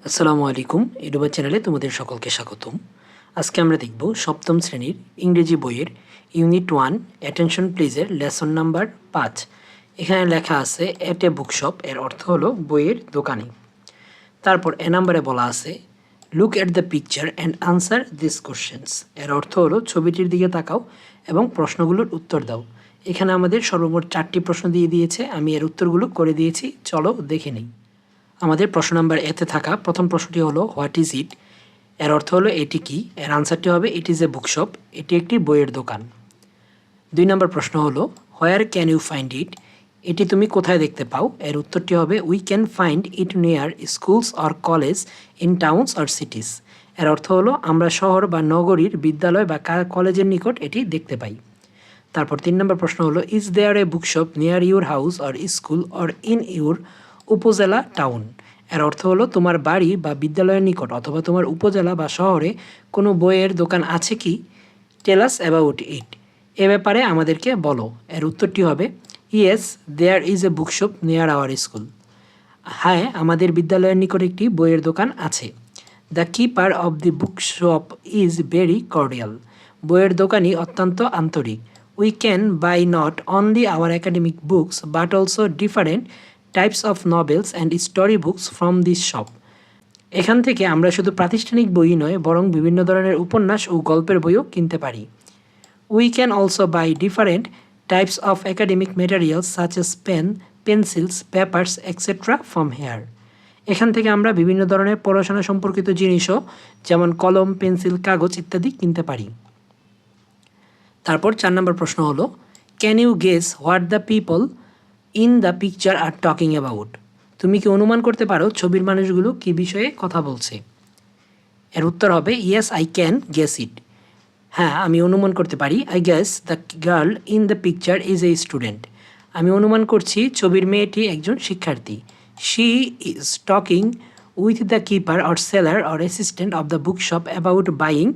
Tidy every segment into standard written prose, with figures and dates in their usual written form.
আসসালামু আলাইকুম এডুবা চ্যানেলে তোমাদের সকলকে স্বাগতম। আজকে আমরা দেখব সপ্তম শ্রেণীর ইংরেজি বইয়ের ইউনিট 1 অ্যাটেনশন প্লিজের লেসন নাম্বার 5। এখানে লেখা আছে এট এ বুকশপ, এর অর্থ হলো বইয়ের দোকানে। তারপর এ নাম্বারে বলা আছে look at the picture and answer this questions, এর অর্থ হলো ছবিটির দিকে তাকাও এবং প্রশ্নগুলোর উত্তর দাও। এখানে আমাদের সর্বমোট 4টি প্রশ্ন দিয়ে দিয়েছে, আমি এর উত্তরগুলো করে দিয়েছি, চলো দেখে নিই। আমাদের প্রশ্ন নাম্বার এতে থাকা প্রথম প্রশ্নটি হলো হোয়াট ইজ ইট, এর অর্থ হলো এটি কি, এর আনসারটি হবে ইট ইজ এ বুকশপ, এটি একটি বইয়ের দোকান। 2 নম্বর প্রশ্ন হলো where can you find it, এটি তুমি কোথায় দেখতে পাও, এর উত্তরটি হবে we can find it near schools or college in towns or cities, এর অর্থ হলো আমরা শহর বা নগরীর বিদ্যালয় বা কলেজের নিকট এটি দেখতে পাই। তারপর 3 নম্বর প্রশ্ন হলো is there a bookshop near your house or school or in your upazila town, এর অর্থ হলো তোমার বাড়ি বা বিদ্যালয়ের নিকট অথবা তোমার উপজেলা বা শহরে কোনো বইয়ের দোকান আছে কি, টেল আস অ্যাবাউট ইট, এ ব্যাপারে আমাদেরকে বলো। এর উত্তরটি হবে yes there is a bookshop near our school, হ্যাঁ আমাদের বিদ্যালয়ের নিকট একটি বইয়ের দোকান আছে। The keeper of the bookshop is very cordial, বইয়ের দোকানি অত্যন্ত আন্তরিক। We can buy not only our academic books but also different types of novels and story books from this shop, এখান থেকে আমরা শুধু প্রাতিষ্ঠানিক বই নয় বরং বিভিন্ন ধরনের উপন্যাস ও গল্পের বইও কিনতে পারি। We can also buy different types of academic materials such as pen, pencils, papers etcetera from here, এখান থেকে আমরা বিভিন্ন ধরনের পড়াশোনা সম্পর্কিত জিনিসও যেমন কলম, পেন্সিল, কাগজ ইত্যাদি কিনতে পারি। তারপর 4 নম্বর প্রশ্ন হলো can you guess what the people in the picture are talking about, তুমি কি অনুমান করতে পারো ছবির মানুষগুলো কী বিষয়ে কথা বলছে, এর উত্তর হবে ইয়েস আই ক্যান গেস ইট, হ্যাঁ আমি অনুমান করতে পারি। I guess the girl in the picture is a student, আমি অনুমান করছি ছবির মেয়েটি একজন শিক্ষার্থী। She is talking with the keeper or seller or assistant of the book shop about buying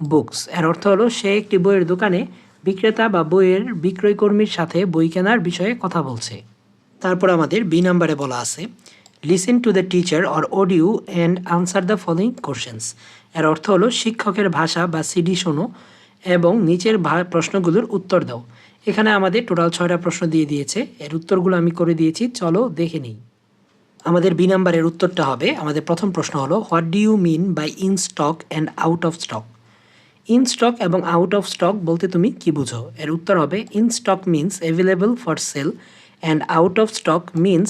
books, এর অর্থ হলো সে একটি বইয়ের দোকানে বিক্রেতা বা বইয়ের বিক্রয়কর্মীর সাথে বই কেনার বিষয়ে কথা বলছে। তারপর আমাদের বি নাম্বারে বলা আছে listen to the teacher or audio and answer the following questions, এর অর্থ হলো শিক্ষকের ভাষা বা সিডি শোনো এবং নিচের প্রশ্নগুলোর উত্তর দাও। এখানে আমাদের টোটাল 6টা প্রশ্ন দিয়ে দিয়েছে, এর উত্তরগুলো আমি করে দিয়েছি, চলো দেখে নিই। আমাদের বি নাম্বারের উত্তরটা হবে, আমাদের প্রথম প্রশ্ন হলো what do you mean by in stock and out of stock, in stock এবং আউট অফ স্টক বলতে তুমি কি বুঝো, এর উত্তর হবে in stock means available for sale and out of stock means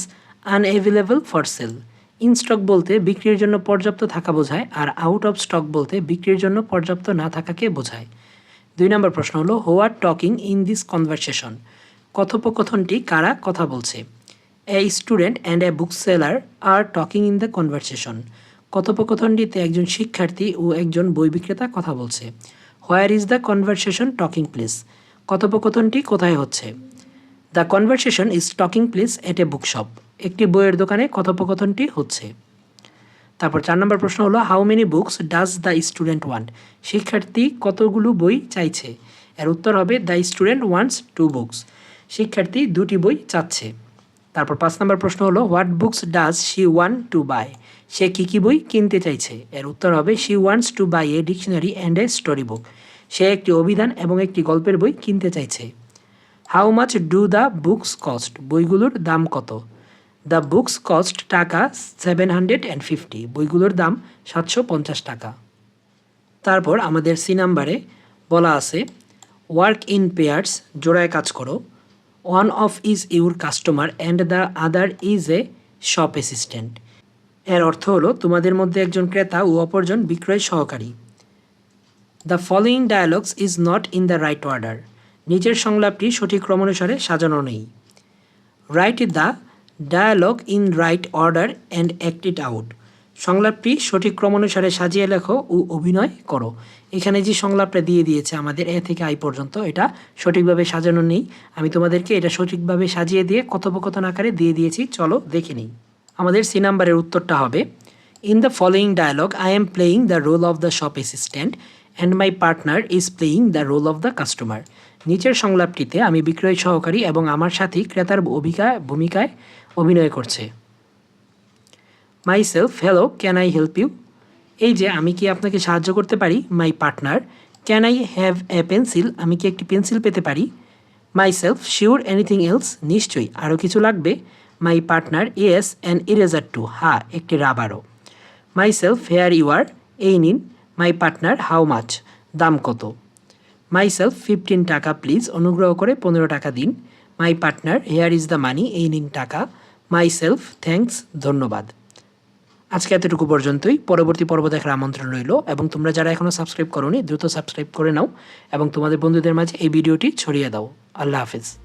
unavailable for sale, in stock বলতে বিক্রির জন্য পর্যাপ্ত থাকা বোঝায় আর আউট অফ স্টক বলতে বিক্রির জন্য পর্যাপ্ত না থাকাকে বোঝায়। 2 নম্বর প্রশ্ন হলো who are talking in this conversation, কথোপকথনটি কারা কথা বলছে, a student and a book seller are talking in the conversation, কথোপকথনটিতে একজন শিক্ষার্থী ও একজন বই বিক্রেতা কথা বলছে। Where is the conversation talking place, কথোপকথনটি কোথায় হচ্ছে। The conversation is talking place at a bookshop, একটি বইয়ের দোকানে কথোপকথনটি হচ্ছে। তারপর 4 নম্বর প্রশ্ন হলো how many books does the student want, শিক্ষার্থী কতগুলো বই চাইছে, এর উত্তর হবে দ্য স্টুডেন্ট ওয়ান্টস 2 বুকস, শিক্ষার্থী 2টি বই চাচ্ছে। তারপর 5 নম্বর প্রশ্ন হলো what books does she want to buy, সে কী কী বই কিনতে চাইছে, এর উত্তর হবে she wants to buy a dictionary and a story book, সে একটি অভিধান এবং একটি গল্পের বই কিনতে চাইছে। How much do the books cost, বইগুলোর দাম কত, দ্য বুকস কস্ট টাকা 750, বইগুলোর দাম 750 টাকা। তারপর আমাদের সি নাম্বারে বলা আছে ওয়ার্ক ইন পেয়ার্স, জোড়ায় কাজ করো, one of is your customer and the other is a shop assistant, এর অর্থ হলো তোমাদের মধ্যে একজন ক্রেতা ও অপরজন বিক্রয় সহকারী। The following dialogs is not in the right order, নিচের সংলাপটি সঠিক ক্রমানুসারে সাজানো নেই। Write the dialog in right order and act it out, সংলাপটি সঠিক ক্রমানুসারে সাজিয়ে লেখো ও অভিনয় করো। এখানে যে সংলাপটা দিয়ে দিয়েছে আমাদের এ থেকে আই পর্যন্ত, এটা সঠিকভাবে সাজানো নেই, আমি তোমাদেরকে এটা সঠিকভাবে সাজিয়ে দিয়ে কথোপকথন আকারে দিয়ে দিয়েছি, চলো দেখে নিই। আমাদের সি নাম্বারের উত্তরটা হবে in the following dialog I am playing the role of the shop assistant and my partner is playing the role of the customer, নিচের সংলাপটিতে আমি বিক্রয় সহকারী এবং আমার সাথী ক্রেতার ভূমিকায় অভিনয় করছে। Myself, hello, can I help you? এই যে আমি কি আপনাকে সাহায্য করতে পারি? My partner, can I have a pencil? আমি কি একটি পেন্সিল পেতে পারি? Myself, sure, anything else? নিশ্চয়ই, আরও কিছু লাগবে? My partner, yes, an eraser too? হ্যাঁ, একটি রাবারও। Myself, here you are? এই নিন। My partner, how much? দাম কত? মাই সেলফ, 15 টাকা প্লিজ, অনুগ্রহ করে 15 টাকা দিন। My partner, hair is the money, এই নিন টাকা। মাই সেলফ, থ্যাঙ্কস, ধন্যবাদ। আজকে এতটুকু পর্যন্তই। পরবর্তী পর্ব দেখার আমন্ত্রণ রইল এবং তোমরা যারা এখনও সাবস্ক্রাইব করোনি দ্রুত সাবস্ক্রাইব করে নাও এবং তোমাদের বন্ধুদের মাঝে এই ভিডিওটি ছড়িয়ে দাও। আল্লাহ হাফেজ।